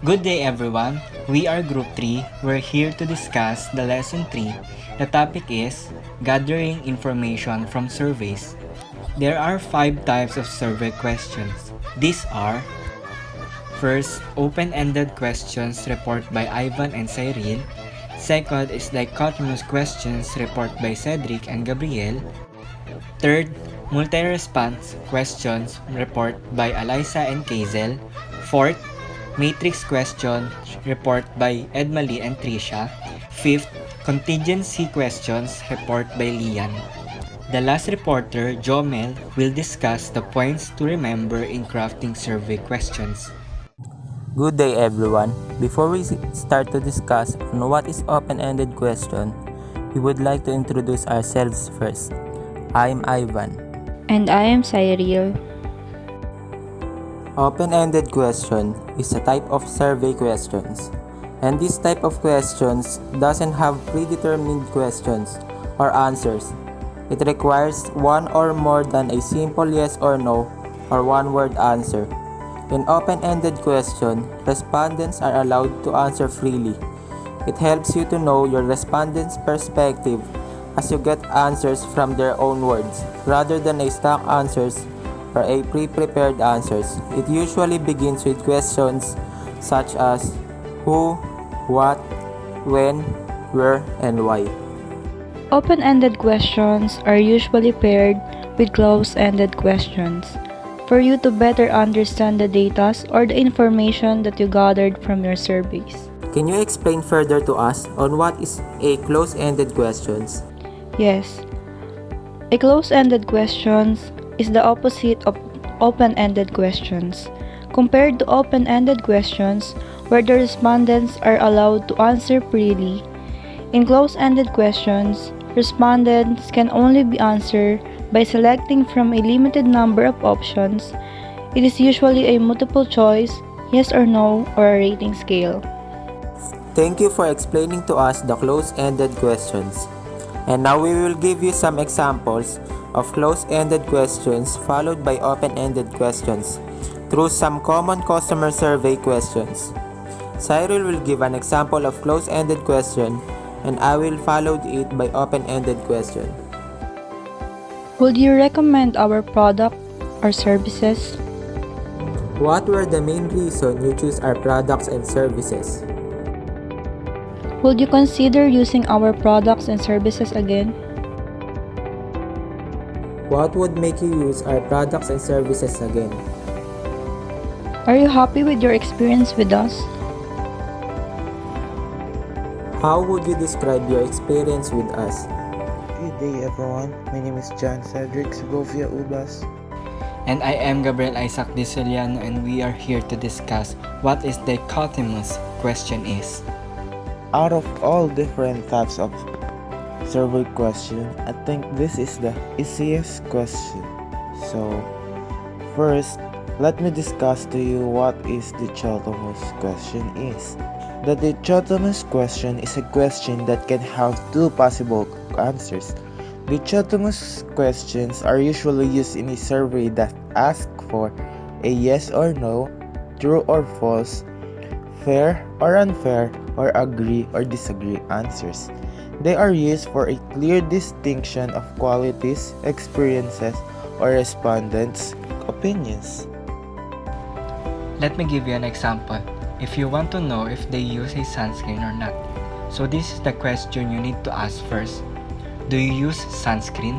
Good day everyone. We are Group 3. We're here to discuss the Lesson 3. The topic is Gathering Information from Surveys. There are 5 types of survey questions. These are: first, open-ended questions report by Ivan and Cyril. Second is dichotomous questions report by Cedric and Gabriel. Third, multi-response questions report by Eliza and Kazel. Fourth, matrix question report by Edmali and Trisha. Fifth, contingency questions report by Lian. The last reporter, Jomel, will discuss the points to remember in crafting survey questions. Good day everyone. Before we start to discuss on what is open-ended question, we would like to introduce ourselves first. I am Ivan. And I am Cyril. Open-ended question is a type of survey questions. And this type of questions doesn't have predetermined questions or answers. It requires one or more than a simple yes or no or one-word answer. In open-ended question, respondents are allowed to answer freely. It helps you to know your respondent's perspective as you get answers from their own words rather than a stock answers or a pre-prepared answers. It usually begins with questions such as who, what, when, where, and why. Open-ended questions are usually paired with close-ended questions for you to better understand the data or the information that you gathered from your surveys. Can you explain further to us on what is a close-ended questions? Yes, a close-ended questions is the opposite of open-ended questions. Compared to open-ended questions where the respondents are allowed to answer freely, in close-ended questions, respondents can only be answered by selecting from a limited number of options. It is usually a multiple choice, yes or no, or a rating scale. Thank you for explaining to us the close-ended questions. And now we will give you some examples of close-ended questions followed by open-ended questions through some common customer survey questions. Cyril will give an example of close-ended question and I will follow it by open-ended question. Would you recommend our product or services? What were the main reasons you choose our products and services? Would you consider using our products and services again? What would make you use our products and services again? Are you happy with your experience with us? How would you describe your experience with us? Good day everyone, my name is John Cedric Segovia Ubas. And I am Gabriel Isaac Disoliano, and we are here to discuss what is dichotomous question is. Out of all different types of survey question, I think this is the easiest question. So first, let me discuss to you what is dichotomous question is. The dichotomous question is a question that can have two possible answers. Dichotomous questions are usually used in a survey that asks for a yes or no, true or false, fair or unfair, or agree or disagree answers. They are used for a clear distinction of qualities, experiences, or respondents' opinions. Let me give you an example. If you want to know if they use a sunscreen or not. So this is the question you need to ask first. Do you use sunscreen?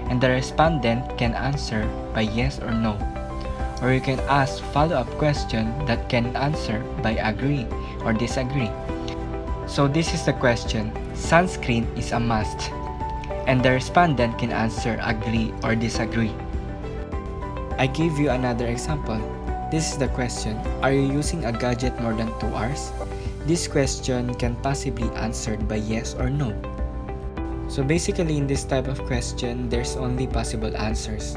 And the respondent can answer by yes or no. Or you can ask follow-up question that can answer by agree or disagree. So this is the question. Sunscreen is a must. And the respondent can answer agree or disagree. I give you another example. This is the question. Are you using a gadget more than 2 hours? This question can possibly answered by yes or no. So basically in this type of question, there's only possible answers.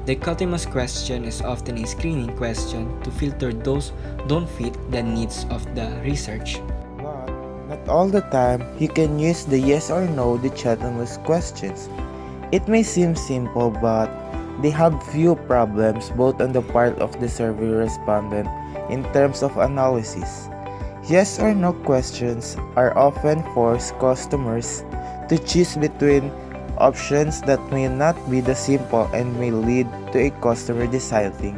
Dichotomous question is often a screening question to filter those don't fit the needs of the research. But not all the time you can use the yes or no dichotomous questions. It may seem simple, but they have few problems both on the part of the survey respondent in terms of analysis. Yes or no questions are often force customers to choose between options that may not be the simple and may lead to a customer deciding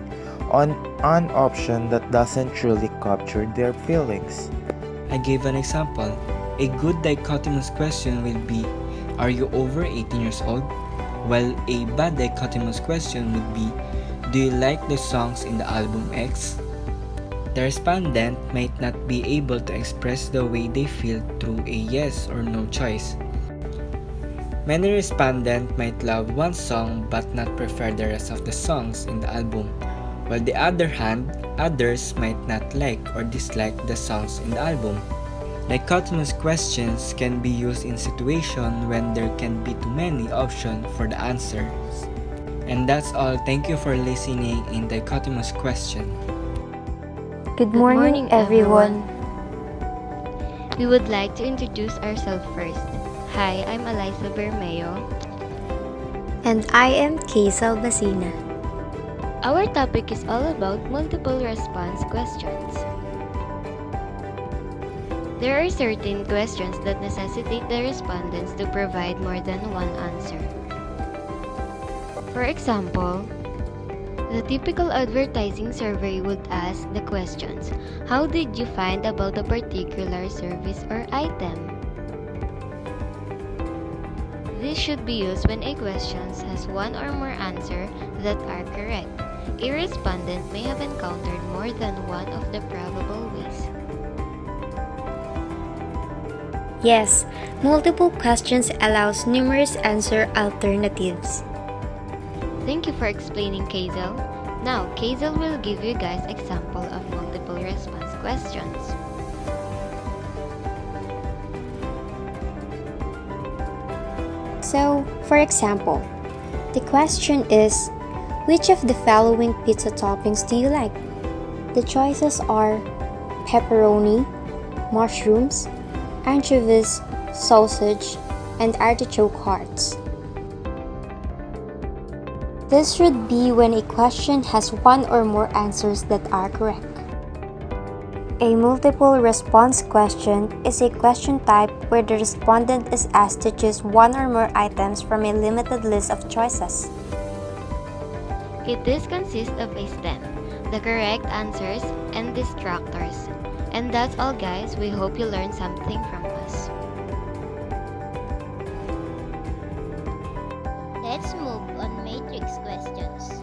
on an option that doesn't truly capture their feelings. I gave an example. A good dichotomous question will be, are you over 18 years old? While a bad dichotomous question would be, do you like the songs in the album X? The respondent might not be able to express the way they feel through a yes or no choice. Many respondents might love one song but not prefer the rest of the songs in the album, while the other hand, others might not like or dislike the songs in the album. Dichotomous questions can be used in situations when there can be too many options for the answers. And that's all. Thank you for listening in Dichotomous Question. Good morning, everyone. We would like to introduce ourselves first. Hi, I'm Eliza Bermeo. And I am Kaysel Basina. Our topic is all about multiple response questions. There are certain questions that necessitate the respondents to provide more than one answer. For example, the typical advertising survey would ask the questions, how did you find about a particular service or item? This should be used when a question has one or more answers that are correct. A respondent may have encountered more than one of the probable ways. Yes, multiple questions allows numerous answer alternatives. Thank you for explaining, Kazel. Now, Kazel will give you guys example of multiple response questions. So, for example, the question is, which of the following pizza toppings do you like? The choices are pepperoni, mushrooms, anchovies, sausage, and artichoke hearts. This should be when a question has one or more answers that are correct. A multiple response question is a question type where the respondent is asked to choose one or more items from a limited list of choices. It is consists of a stem, the correct answers, and distractors. And that's all, guys. We hope you learned something from us. Let's move on matrix questions.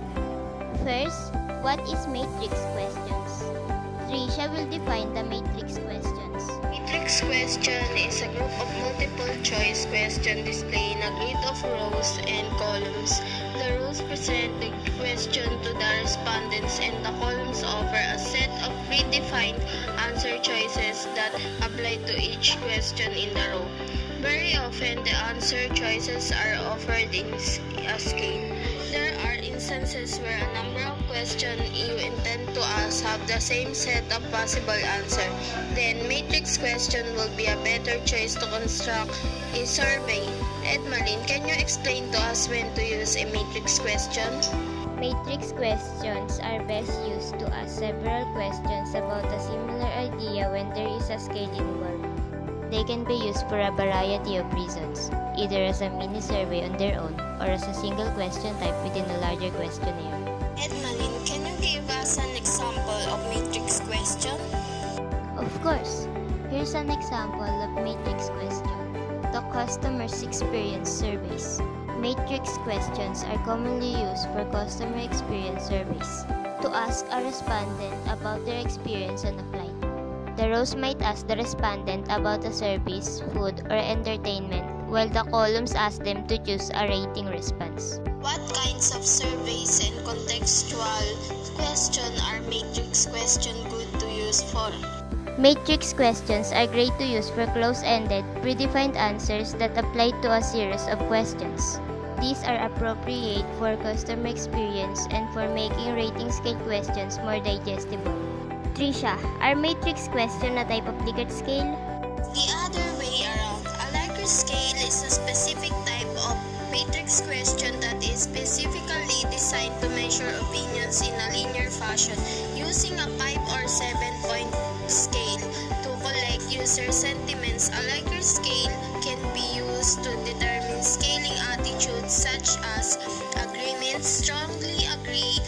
First, what is matrix questions? Trisha will define the matrix questions. Matrix question is a group of multiple choice questions displaying a grid of rows and columns. The rows present the question to the respondents and the columns offer a set of predefined answer choices that apply to each question in the row. Very often, the answer choices are offered in a scale. There are instances where a number of questions you intend to ask have the same set of possible answers. Then, matrix question will be a better choice to construct a survey. Edmalyn, can you explain to us when to use a matrix question? Matrix questions are best used to ask several questions about a similar idea when there is a scale involved. They can be used for a variety of reasons, either as a mini survey on their own or as a single question type within a larger questionnaire. Edmalyn, can you give us an example of matrix question? Of course, here's an example of matrix question. The customer's experience surveys. Matrix questions are commonly used for customer experience surveys to ask a respondent about their experience on a flight. The rows might ask the respondent about a service, food, or entertainment, while the columns ask them to choose a rating response. What kinds of surveys and contextual questions are matrix question good to use for? Matrix questions are great to use for close-ended, predefined answers that apply to a series of questions. These are appropriate for customer experience and for making rating scale questions more digestible. Trisha, are matrix question a type of Likert scale? The other way around, a Likert scale is a specific type of matrix question that is specifically designed to measure opinions in a linear fashion using a 5 or 7-point scale to collect user sentiments. A Likert scale can be used to determine scaling attitudes such as agreement, strongly agree,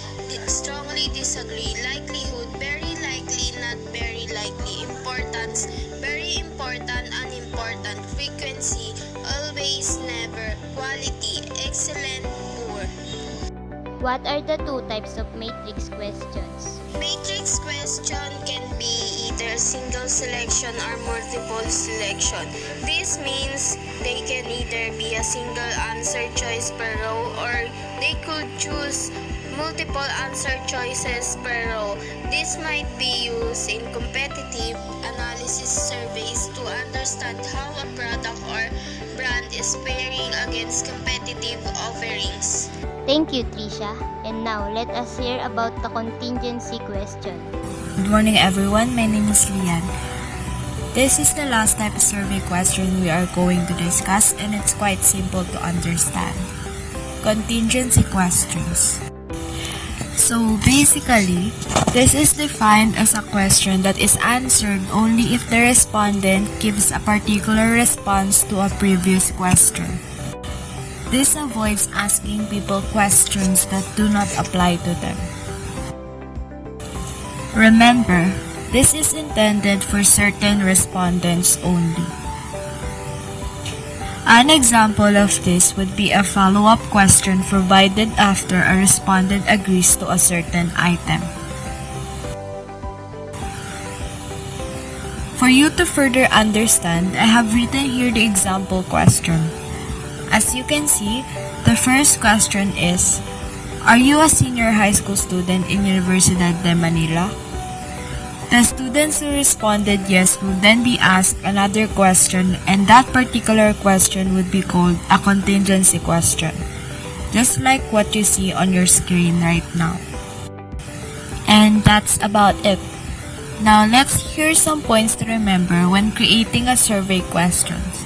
strongly disagree, likelihood, very likely, not very likely, importance, very important, unimportant, frequency, always, never, quality, excellent, poor. What are the two types of matrix questions? Matrix question can be either single selection or multiple selection. This means they can either be a single answer choice per row or they could choose multiple answer choices per row. This might be used in competitive analysis surveys to understand how a product or brand is faring against competitive offerings. Thank you, Trisha. And now, let us hear about the contingency question. Good morning, everyone. My name is Lian. This is the last type of survey question we are going to discuss, and it's quite simple to understand. Contingency questions. So basically, this is defined as a question that is answered only if the respondent gives a particular response to a previous question. This avoids asking people questions that do not apply to them. Remember, this is intended for certain respondents only. An example of this would be a follow-up question provided after a respondent agrees to a certain item. For you to further understand, I have written here the example question. As you can see, the first question is, are you a senior high school student in Universidad de Manila? The students who responded yes will then be asked another question, and that particular question would be called a contingency question, just like what you see on your screen right now. And that's about it. Now let's hear some points to remember when creating a survey questions.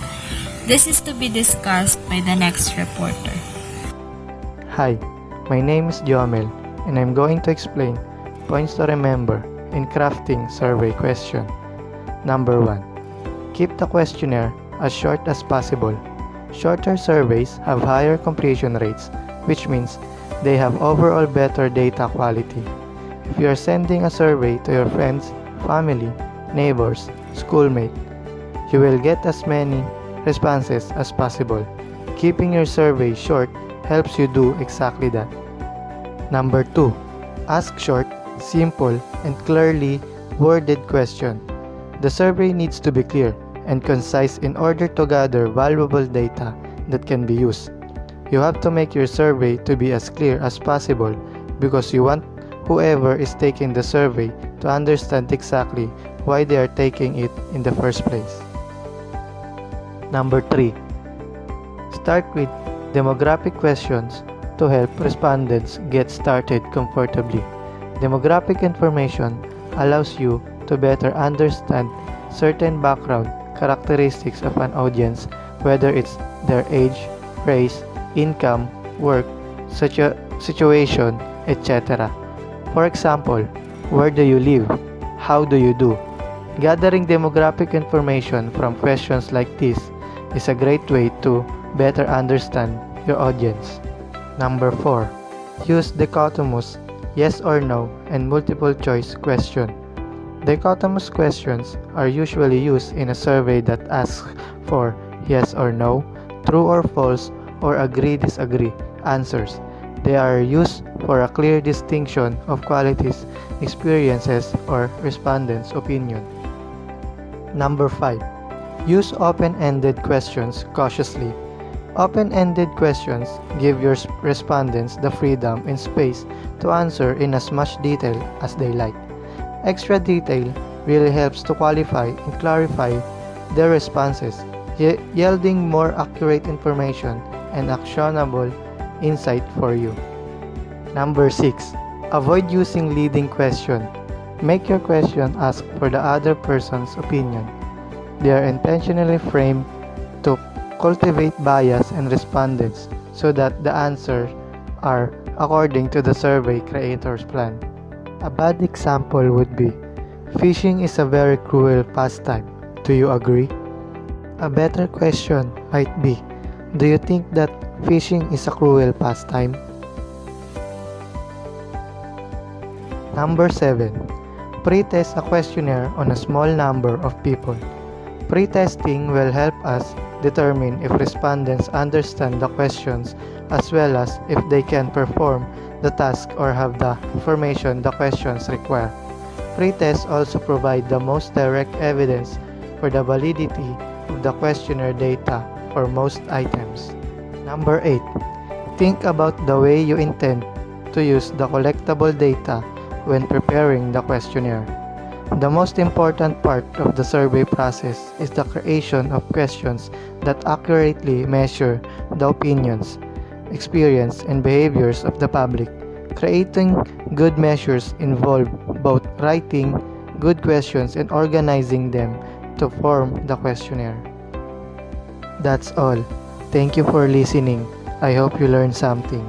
This is to be discussed by the next reporter. Hi, my name is Jomel, and I'm going to explain points to remember in crafting survey question. Number 1. Keep the questionnaire as short as possible. Shorter surveys have higher completion rates, which means they have overall better data quality. If you are sending a survey to your friends, family, neighbors, schoolmates, you will get as many responses as possible. Keeping your survey short helps you do exactly that. Number 2. Ask short, simple, and clearly worded question. The survey needs to be clear and concise in order to gather valuable data that can be used. You have to make your survey to be as clear as possible because you want whoever is taking the survey to understand exactly why they are taking it in the first place. Number 3. Start with demographic questions to help respondents get started comfortably. Demographic information allows you to better understand certain background characteristics of an audience, whether it's their age, race, income, work, situation, etc. For example, where do you live? How do you do? Gathering demographic information from questions like this is a great way to better understand your audience. Number 4. Use dichotomous yes or no and multiple choice question. Dichotomous questions are usually used in a survey that asks for yes or no, true or false, or agree-disagree answers. They are used for a clear distinction of qualities, experiences, or respondents' opinion. Number 5. Use open-ended questions cautiously. Open-ended questions give your respondents the freedom and space to answer in as much detail as they like. Extra detail really helps to qualify and clarify their responses, yielding more accurate information and actionable insight for you. Number 6. Avoid using leading question. Make your question ask for the other person's opinion. They are intentionally framed to cultivate bias in respondents, so that the answers are according to the survey creator's plan. A bad example would be, fishing is a very cruel pastime. Do you agree? A better question might be, do you think that fishing is a cruel pastime? Number 7. Pre-test a questionnaire on a small number of people. Pre-testing will help us determine if respondents understand the questions as well as if they can perform the task or have the information the questions require. Pre-tests also provide the most direct evidence for the validity of the questionnaire data for most items. Number 8. Think about the way you intend to use the collectible data when preparing the questionnaire. The most important part of the survey process is the creation of questions that accurately measure the opinions, experience, and behaviors of the public. Creating good measures involve both writing good questions and organizing them to form the questionnaire. That's all. Thank you for listening. I hope you learned something.